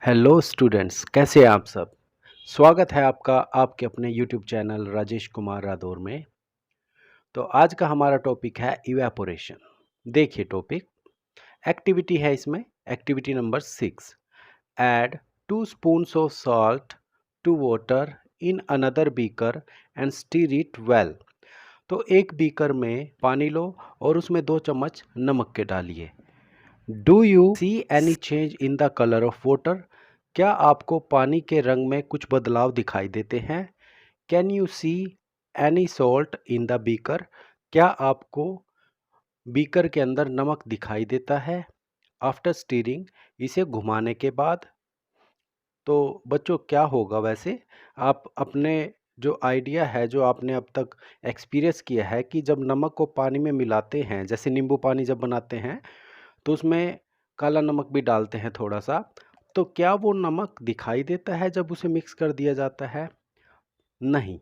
Hello students, कैसे हैं आप सब। स्वागत है आपका आपके अपने यूट्यूब चैनल राजेश कुमार रादौर में। तो आज का हमारा टॉपिक है इवेपोरेशन। देखिए टॉपिक एक्टिविटी है इसमें। Activity number 6, add 2 spoons of salt to water in another beaker and stir it well. तो एक बीकर में पानी लो और उसमें 2 चम्मच नमक के डालिए। Do you see any change in the colour of water? क्या आपको पानी के रंग में कुछ बदलाव दिखाई देते हैं? Can you see any salt in the beaker? क्या आपको बीकर के अंदर नमक दिखाई देता है? आफ्टर स्टीरिंग, इसे घुमाने के बाद। तो बच्चों क्या होगा वैसे, आप अपने जो आइडिया है, जो आपने अब तक एक्सपीरियंस किया है कि जब नमक को पानी में मिलाते हैं, जैसे नींबू पानी जब बनाते हैं तो उसमें काला नमक भी डालते हैं थोड़ा सा, तो क्या वो नमक दिखाई देता है जब उसे मिक्स कर दिया जाता है? नहीं।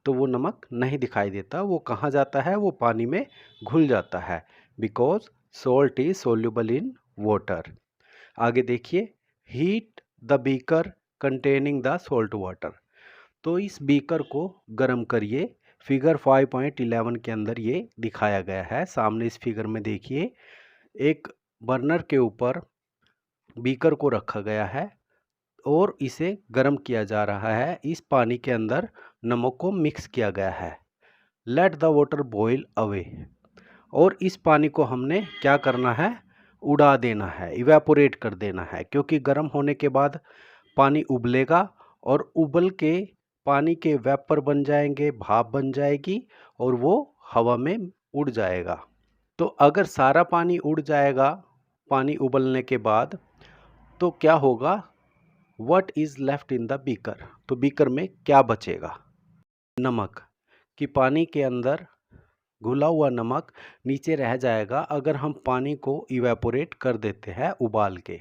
तो वो नमक नहीं दिखाई देता, वो कहाँ जाता है? वो पानी में घुल जाता है, because salt is soluble in water. आगे देखिए, heat the beaker containing the salt water. तो इस बीकर को गर्म करिए। फिगर 5.11 के अंदर ये दिखाया गया है। सामने इस फिगर में देखिए, एक बर्नर के ऊपर बीकर को रखा गया है और इसे गर्म किया जा रहा है। इस पानी के अंदर नमक को मिक्स किया गया है। Let the water boil away. और इस पानी को हमने क्या करना है? उड़ा देना है, इवेपोरेट कर देना है, क्योंकि गर्म होने के बाद पानी उबलेगा और उबल के पानी के वेपर बन जाएंगे, भाप बन जाएगी और वो हवा में उड़ जाएगा। तो अगर सारा पानी उड़ जाएगा पानी उबलने के बाद, तो क्या होगा? What is left in the beaker? तो बीकर में क्या बचेगा? नमक। कि पानी के अंदर घुला हुआ नमक नीचे रह जाएगा अगर हम पानी को इवेपोरेट कर देते हैं उबाल के।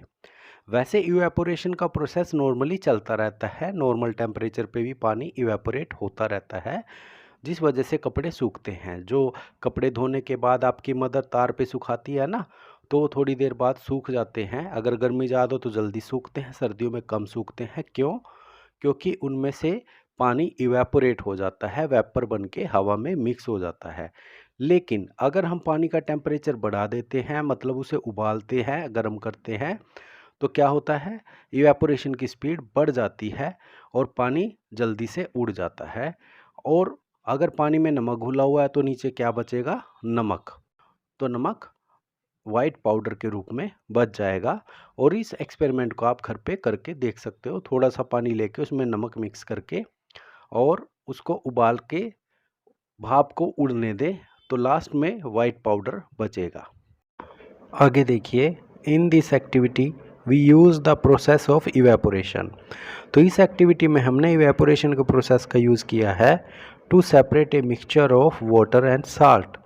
वैसे इवेपोरेशन का प्रोसेस नॉर्मली चलता रहता है, नॉर्मल टेम्परेचर पे भी पानी इवेपोरेट होता रहता है, जिस वजह से कपड़े सूखते हैं। जो कपड़े धोने के बाद आपकी मदर तार पे सुखाती है ना, तो थोड़ी देर बाद सूख जाते हैं। अगर गर्मी ज़्यादा हो तो जल्दी सूखते हैं, सर्दियों में कम सूखते हैं। क्यों? क्योंकि उनमें से पानी इवेपोरेट हो जाता है, वेपर बन के हवा में मिक्स हो जाता है। लेकिन अगर हम पानी का टेम्परेचर बढ़ा देते हैं, मतलब उसे उबालते हैं, गर्म करते हैं, तो क्या होता है? इवेपोरेशन की स्पीड बढ़ जाती है और पानी जल्दी से उड़ जाता है। और अगर पानी में नमक घुला हुआ है तो नीचे क्या बचेगा? नमक। तो नमक वाइट पाउडर के रूप में बच जाएगा। और इस एक्सपेरिमेंट को आप घर पे करके देख सकते हो। थोड़ा सा पानी लेके उसमें नमक मिक्स करके और उसको उबाल के भाप को उड़ने दें, तो लास्ट में वाइट पाउडर बचेगा। आगे देखिए, in this activity we use the process of evaporation. तो इस एक्टिविटी में हमने इवेपोरेशन के प्रोसेस का यूज़ किया है to separate a mixture of water and salt.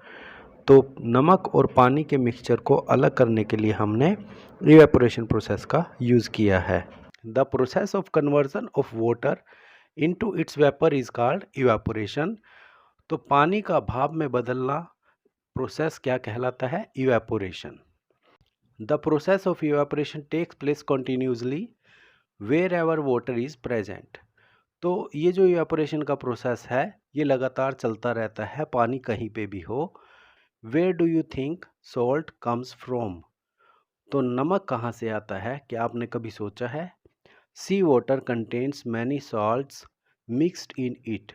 तो नमक और पानी के मिक्सचर को अलग करने के लिए हमने इवेपोरेशन प्रोसेस का यूज़ किया है। The process of conversion of water into its vapour is called evaporation. तो पानी का भाप में बदलना प्रोसेस क्या कहलाता है? Evaporation. The process of evaporation takes place continuously wherever water is present. तो ये जो इवेपोरेशन का प्रोसेस है, ये लगातार चलता रहता है, पानी कहीं पे भी हो। Where do you think salt comes from? तो नमक कहाँ से आता है? क्या आपने कभी सोचा है? Sea water contains many salts mixed in it.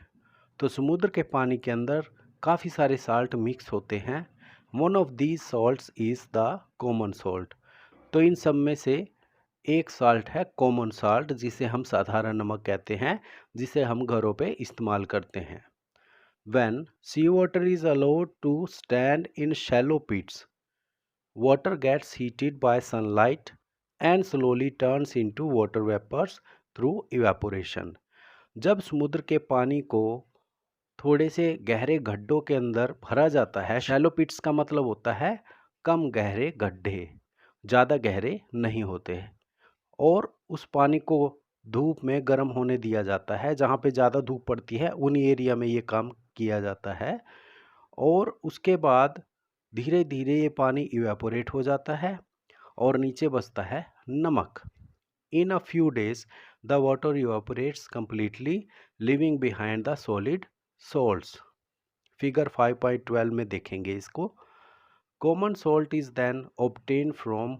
तो समुद्र के पानी के अंदर काफ़ी सारे साल्ट मिक्स होते हैं। One of these salts is the common salt. तो इन सब में से एक साल्ट है कॉमन साल्ट, जिसे हम साधारण नमक कहते हैं, जिसे हम घरों पे इस्तेमाल करते हैं। When seawater is allowed to stand in shallow pits, water gets heated by sunlight and slowly turns into water vapors through evaporation. जब समुद्र के पानी को थोड़े से गहरे गड्ढों के अंदर भरा जाता है, शैलो पिट्स का मतलब होता है कम गहरे गड्ढे, ज़्यादा गहरे नहीं होते, और उस पानी को धूप में गर्म होने दिया जाता है। जहाँ पे ज़्यादा धूप पड़ती है उन एरिया में ये काम किया जाता है। और उसके बाद धीरे धीरे ये पानी इवेपोरेट हो जाता है और नीचे बचता है नमक। In a few days, the water evaporates completely, leaving behind the solid salts. Figure 5.12 में देखेंगे इसको. Common salt is then obtained from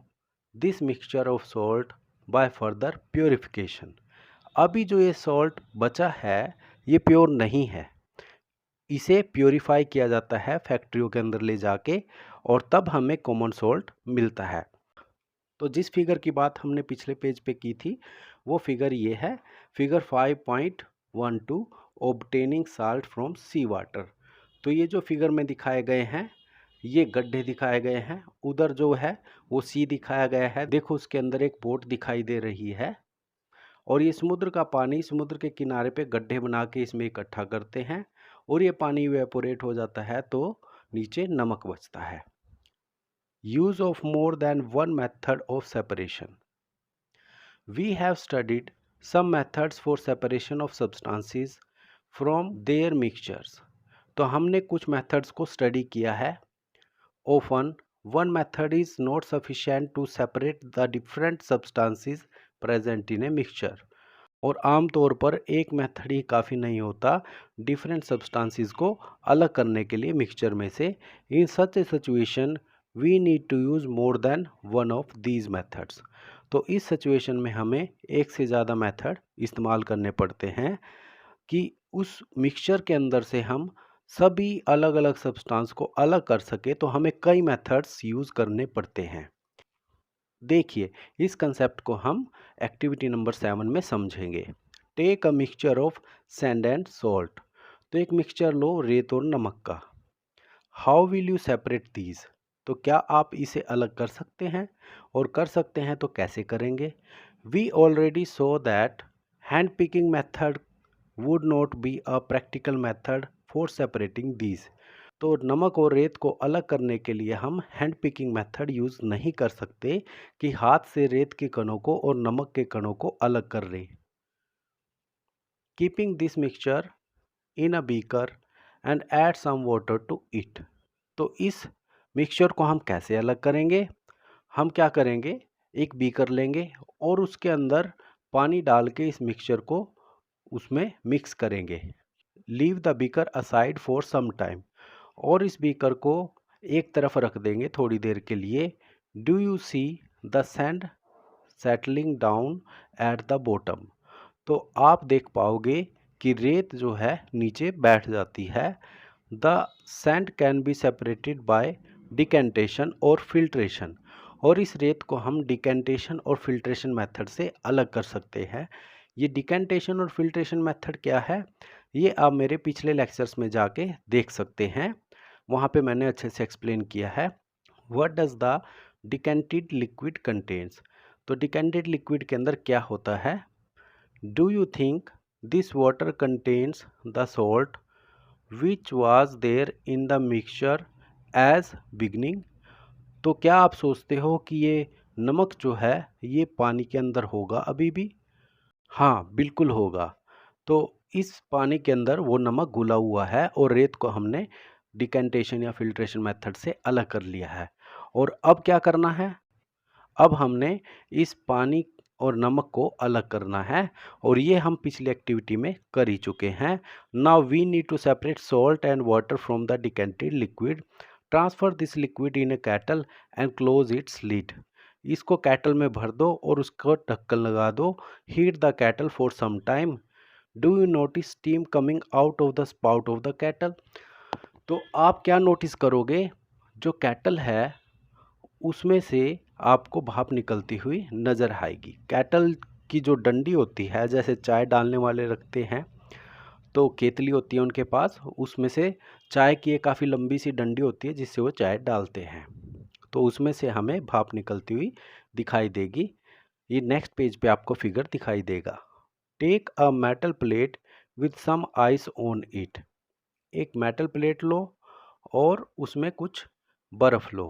this mixture of salt by further purification. अभी जो ये सॉल्ट बचा है ये प्योर नहीं है, इसे प्योरीफाई किया जाता है फैक्ट्रियों के अंदर ले जाके, और तब हमें कॉमन सॉल्ट मिलता है. तो जिस फिगर की बात हमने पिछले पेज पे की थी वो फिगर ये है, figure 5.12 obtaining salt from sea water. तो ये जो फिगर में दिखाए गए हैं ये गड्ढे दिखाए गए हैं, उधर जो है वो सी दिखाया गया है. देखो उसके अंदर एक बोट दिखाई दे रही है, और ये समुद्र का पानी समुद्र के किनारे पे गड्ढे बना के इसमें इकट्ठा करते हैं, और ये पानी इवेपोरेट हो जाता है तो नीचे नमक बचता है. Use of more than one method of separation. We have studied some methods for separation of substances from their mixtures. तो हमने कुछ methods को study किया है. Often, one method is not sufficient to separate the different substances present in a mixture. और आमतौर पर एक मेथड ही काफ़ी नहीं होता डिफरेंट सब्सटेंसेस को अलग करने के लिए मिक्सचर में से. In such a situation we need to use more than one of these methods. तो इस सिचुएशन में हमें एक से ज़्यादा मेथड इस्तेमाल करने पड़ते हैं कि उस मिक्सचर के अंदर से हम सभी अलग अलग सब्सटेंस को अलग कर सके. तो हमें कई मेथड्स यूज़ करने पड़ते हैं. देखिए इस कंसेप्ट को हम एक्टिविटी नंबर 7 में समझेंगे. Take a mixture of sand and salt. तो एक मिक्सचर लो रेत और नमक का. How will you separate these. तो क्या आप इसे अलग कर सकते हैं, और कर सकते हैं तो कैसे करेंगे. We already saw that hand picking method would not be a practical method for separating these. तो नमक और रेत को अलग करने के लिए हम हैंड पिकिंग मेथड यूज़ नहीं कर सकते कि हाथ से रेत के कणों को और नमक के कणों को अलग कर लें. Keeping this mixture in a beaker and add some water to it. तो इस मिक्सचर को हम कैसे अलग करेंगे. हम क्या करेंगे, एक बीकर लेंगे और उसके अंदर पानी डाल के इस मिक्सचर को उसमें मिक्स करेंगे. Leave the beaker aside for some time. और इस बीकर को एक तरफ रख देंगे थोड़ी देर के लिए. Do you see the sand settling down at the bottom. तो आप देख पाओगे कि रेत जो है नीचे बैठ जाती है. The sand can be separated by decantation और फिल्ट्रेशन. और इस रेत को हम डिकेंटेशन और फिल्ट्रेशन मेथड से अलग कर सकते हैं. ये डिकेंटेशन और फिल्ट्रेशन मेथड क्या है ये आप मेरे पिछले लेक्चर्स में जाके देख सकते हैं, वहाँ पे मैंने अच्छे से एक्सप्लेन किया है. What does the decanted liquid contains. तो डिकेंटेड लिक्विड के अंदर क्या होता है. Do you think this water contains the salt which was there in the mixture as beginning. तो क्या आप सोचते हो कि ये नमक जो है ये पानी के अंदर होगा अभी भी. हाँ बिल्कुल होगा. तो इस पानी के अंदर वो नमक घुला हुआ है और रेत को हमने डिकेंटेशन या फिल्ट्रेशन मेथड से अलग कर लिया है. और अब क्या करना है, अब हमने इस पानी और नमक को अलग करना है, और ये हम पिछली एक्टिविटी में कर ही चुके हैं. Now we need to separate salt and water from the decanted liquid. Transfer this liquid in a kettle and close its lid. इसको कैटल में भर दो और उसको ढक्कन लगा दो. Heat the kettle for some time. Do you notice steam coming out of the spout of the kettle. तो आप क्या नोटिस करोगे, जो कैटल है उसमें से आपको भाप निकलती हुई नज़र आएगी. कैटल की जो डंडी होती है, जैसे चाय डालने वाले रखते हैं तो केतली होती है उनके पास, उसमें से चाय की एक काफ़ी लंबी सी डंडी होती है जिससे वो चाय डालते हैं, तो उसमें से हमें भाप निकलती हुई दिखाई देगी. ये नेक्स्ट पेज पे आपको फिगर दिखाई देगा. Take a metal plate with some ice on it. एक मेटल प्लेट लो और उसमें कुछ बर्फ लो.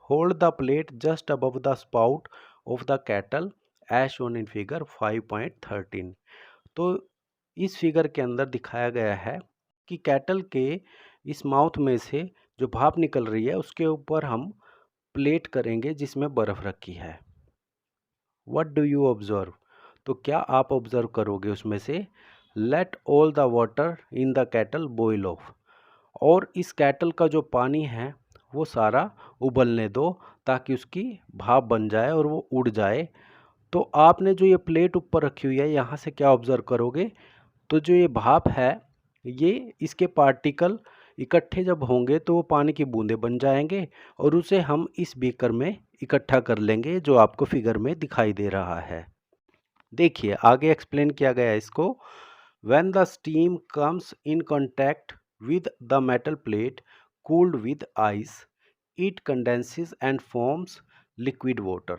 Hold the plate just above the spout of the kettle as shown in figure 5.13. तो इस फिगर के अंदर दिखाया गया है कि कैटल के इस माउथ में से जो भाप निकल रही है उसके ऊपर हम प्लेट करेंगे जिसमें बर्फ रखी है. What do you observe. तो क्या आप ऑब्जर्व करोगे उसमें से let all the water in the kettle boil of, और इस केटल का जो पानी है वो सारा उबलने दो ताकि उसकी भाप बन जाए और वो उड़ जाए। तो आपने जो ये प्लेट ऊपर रखी हुई है यहाँ से क्या ऑब्जर्व करोगे, तो जो ये भाप है ये इसके पार्टिकल इकट्ठे जब होंगे तो वो पानी की बूंदें बन जाएंगे और उसे हम इस बीकर में इकट्ठा कर लेंगे जो आपको फिगर में दिखाई दे रहा है। देखिए आगे एक्सप्लेन किया गया है इसको। When the steam comes in contact with the metal plate cooled with ice it condenses and forms liquid water.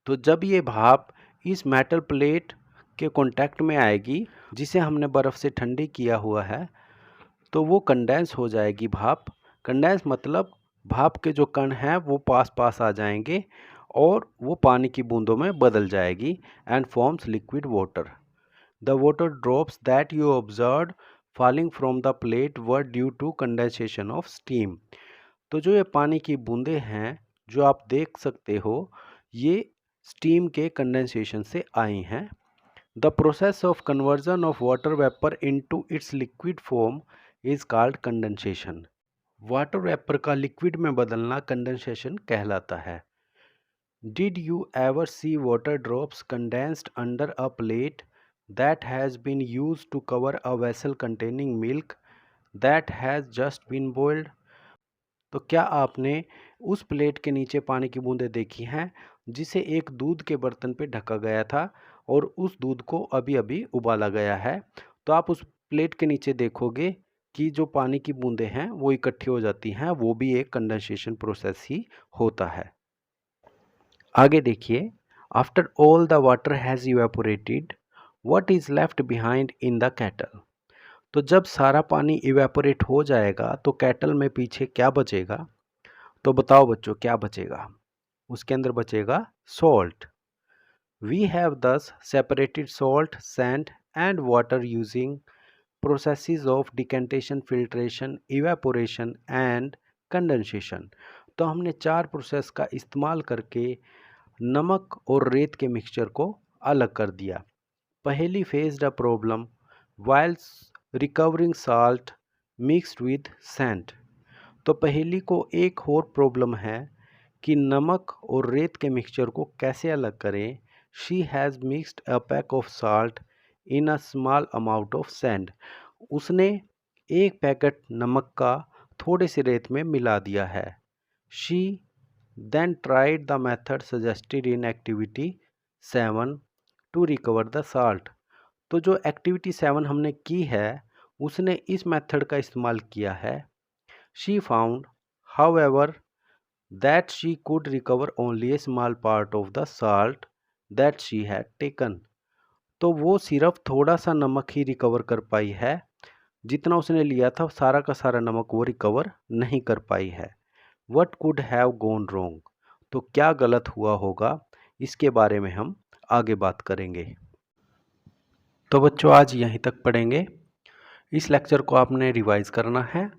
तो जब ये भाप इस मेटल प्लेट के कांटेक्ट में आएगी जिसे हमने बर्फ़ से ठंडी किया हुआ है, तो वो कंडेंस हो जाएगी भाप। कंडेंस मतलब भाप के जो कण हैं वो पास पास आ जाएंगे और वो पानी की बूंदों में बदल जाएगी and forms liquid water. The water drops that you observe falling from the plate were due to condensation of steam. तो जो ये पानी की बूंदें हैं जो आप देख सकते हो ये स्टीम के कंडेंसेशन से आई हैं। The process of conversion of water vapour into its liquid form is called condensation. Water vapour का लिक्विड में बदलना कंडेंसेशन कहलाता है। Did you ever see water drops condensed under a plate that has been used to cover a vessel containing milk that has just been boiled. तो क्या आपने उस plate के नीचे पानी की बूंदें देखी हैं जिसे एक दूध के बर्तन पे ढका गया था और उस दूध को अभी अभी उबाला गया है। तो आप उस प्लेट के नीचे देखोगे कि जो पानी की बूंदें हैं वो इकट्ठी हो जाती हैं, वो भी एक कंडेंसेशन प्रोसेस ही होता है। आगे देखिए, after all the water has evaporated what is left behind in the kettle. तो जब सारा पानी इवेपोरेट हो जाएगा तो केटल में पीछे क्या बचेगा, तो बताओ बच्चों क्या बचेगा। उसके अंदर बचेगा सॉल्ट। वी हैव दस separated salt, sand and water using processes of decantation, filtration, evaporation and condensation. तो हमने 4 प्रोसेस का इस्तेमाल करके नमक और रेत के मिक्सचर को अलग कर दिया। पहली phase the problem while recovering salt mixed with sand. तो पहेली को एक और प्रॉब्लम है कि नमक और रेत के मिक्सचर को कैसे अलग करें। She has mixed a pack of salt in a small amount of sand. उसने एक पैकेट नमक का थोड़े से रेत में मिला दिया है। She then tried the method suggested in activity 7 to recover the salt. तो जो एक्टिविटी 7 हमने की है उसने इस मेथड का इस्तेमाल किया है। She found however that she could recover only a small part of the salt that she had taken। तो वो सिर्फ थोड़ा सा नमक ही रिकवर कर पाई है, जितना उसने लिया था सारा का सारा नमक वो रिकवर नहीं कर पाई है। What could have gone wrong? तो क्या गलत हुआ होगा इसके बारे में हम आगे बात करेंगे। तो बच्चों आज यहीं तक पढ़ेंगे। इस लेक्चर को आपने रिवाइज करना है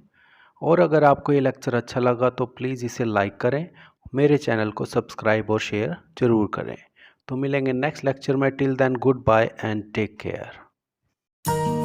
और अगर आपको ये लेक्चर अच्छा लगा तो प्लीज़ इसे लाइक करें, मेरे चैनल को सब्सक्राइब और शेयर ज़रूर करें। तो मिलेंगे नेक्स्ट लेक्चर में। Till then goodbye and take care.